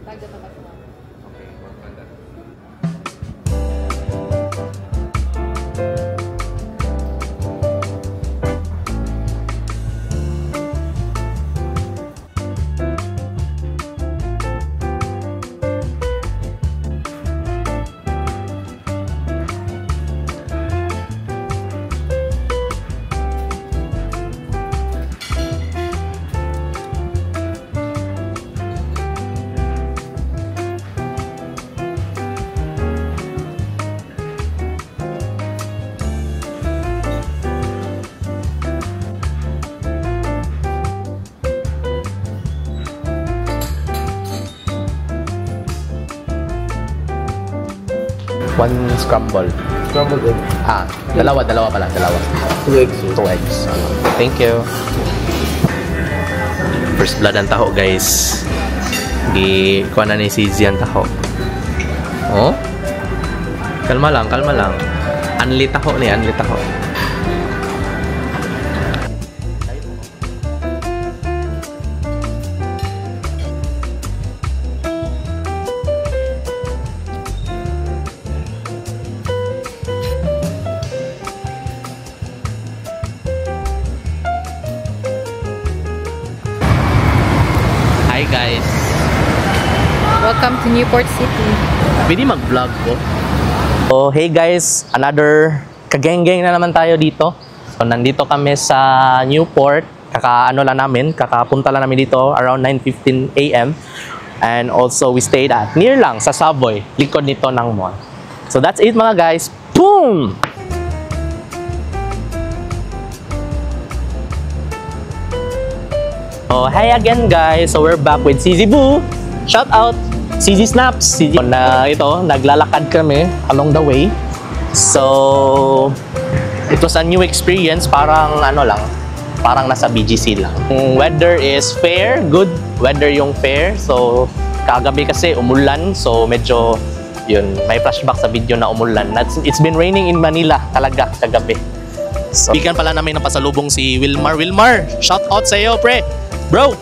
Dagdag pa ba siya? Okay, more fun that. One scramble. Scrambled egg. Dalawa pala. 2 eggs. 2 eggs. Thank you. First blood ang taho, guys. Kuha na ni CZ ang taho. Oh? Kalma lang. Anli taho. Hi guys. Welcome to Newport City. Pwede mag-vlog ko. So hey guys, another kageng-geng na naman tayo dito. So nandito kami sa Newport. Kakapunta lang namin dito around 9:15 AM. And also we stayed at near lang sa Savoy, likod nito ng mall. So that's it mga guys. Boom! So hi again guys. So we're back with CZ Boo. Shout out CZ Snaps. Naglalakad kami along the way. So it was a new experience, parang nasa BGC lang. Weather is fair, good weather yung fair. So kagabi kasi umulan, so medyo may flashback sa video na umulan. It's been raining in Manila talaga kagabi. So bigan pala namin ng pasalubong si Wilmar. Shout out sa iyo, pre. Bro,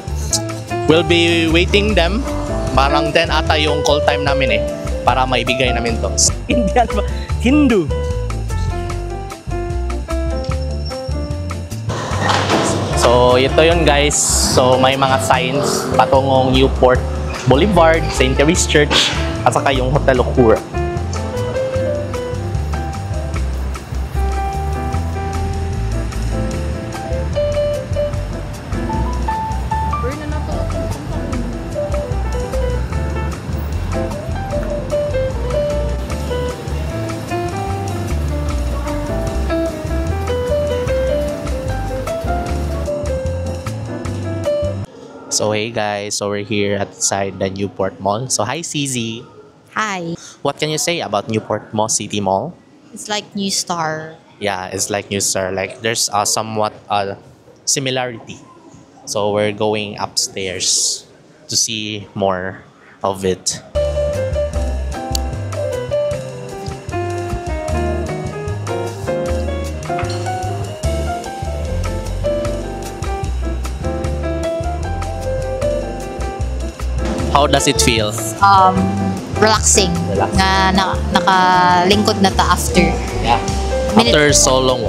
we'll be waiting them. Parang 10 ata yung call time namin para maibigay namin to. Indian ba? Hindu. So ito yun guys. So may mga signs patungong Newport Boulevard, St. Mary's Church, at saka yung Hotel Okura. So hey guys, so we're here outside the Newport Mall. So hi CZ. Hi. What can you say about Newport Mall City Mall? It's like New Star. Yeah, it's like New Star. Like there's somewhat similarity. So we're going upstairs to see more of it. How does it feel? Relaxing. Nakalingkod na ta after. Yeah. After so long.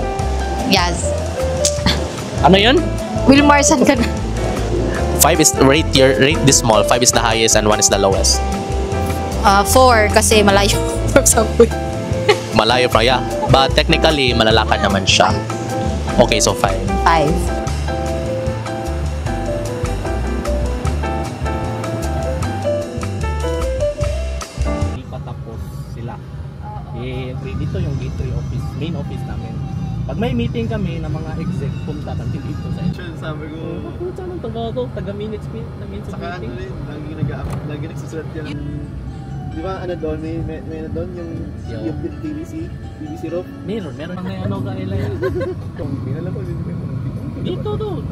Yes. Ano yun? Wilmar, saan ka na? 5 is rate this mall. 5 is the highest and 1 is the lowest. 4 kasi malayo from Subway. Malayo pa, yeah. But technically, malalakad naman siya. Okay, so 5. 5. Dito yung gateway office, main office namin. Pag may meeting kami ng mga exec, punta kami dito sa inyo. Sabi ko, punta ng taga-minutes sa saka meeting. lagi nagsusulat yan. Di ba doon, may doon yung PVC roof? Meron may ka Eli. Alam ko, dito doon.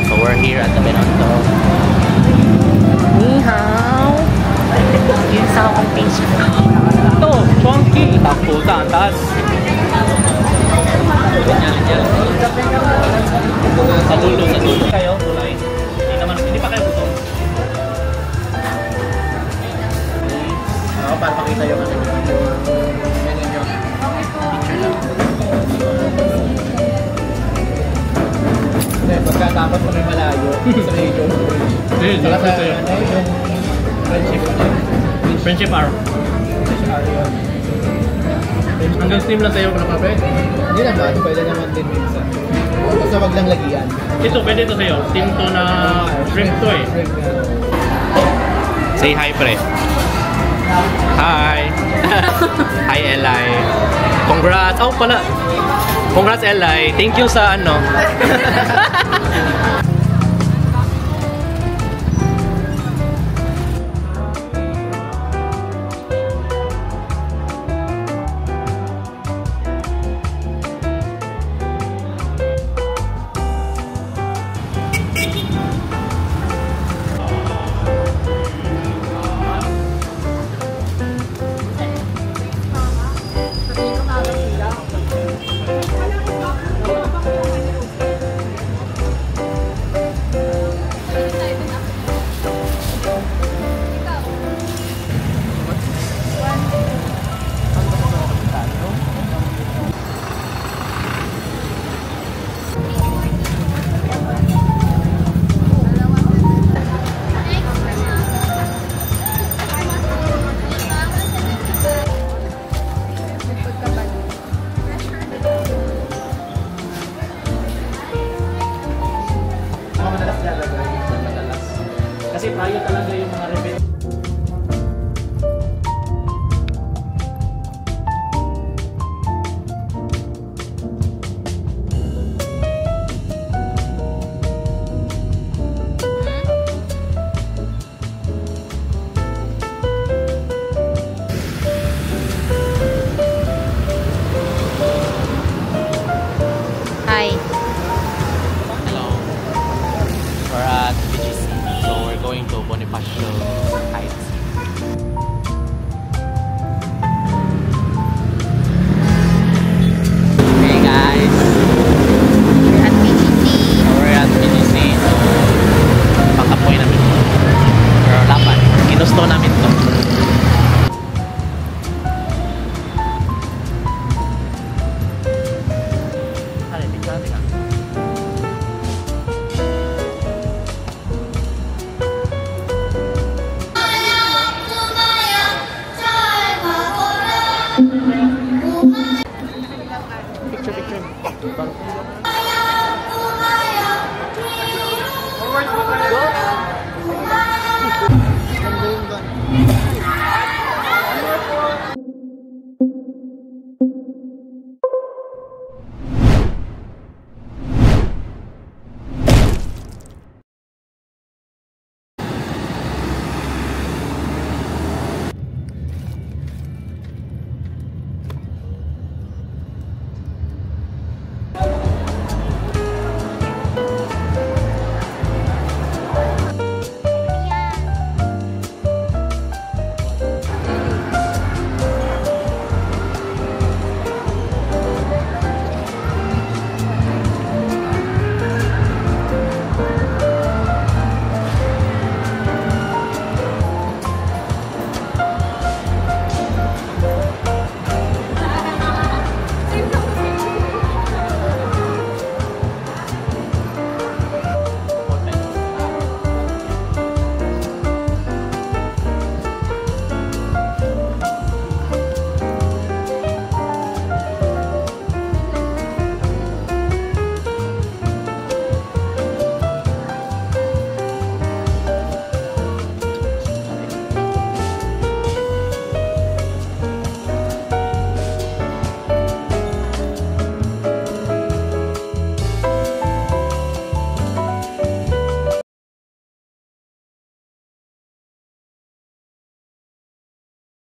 So we're here at the Menondo. Ni hao. Yun sa akong page. Ito, chunky. Tapos ang taas. Sa dulo kayo, tulay. Hindi pa kayo gutom. makita yung ano, yung menu nyo. Picture lang. Hindi, pagkatapos kami malayo sa radio. Saka sa ano, yung friendship ano. Friendship hour. Friendship hour yun. Hanggang steam lang sa'yo ng kape? Hindi naman, pwede naman din minsan. Basta wag lang lagian. Ito, pwede ito sa'yo. Steam to na shrimp to eh. Shrimp nga. Say hi, pre. Hi. Hi, Eli. Congrats. Oh, pala. Congrats, Eli. Thank you sa ano. Kasi tayo talaga yung mga rebel. Hi. Hello. We're at BGC. So we're going to Bonifacio Heights. Hey guys. We're at PGC. We're at BGC. So pangkapoy namin. Pero dapat. Ginusto namin to.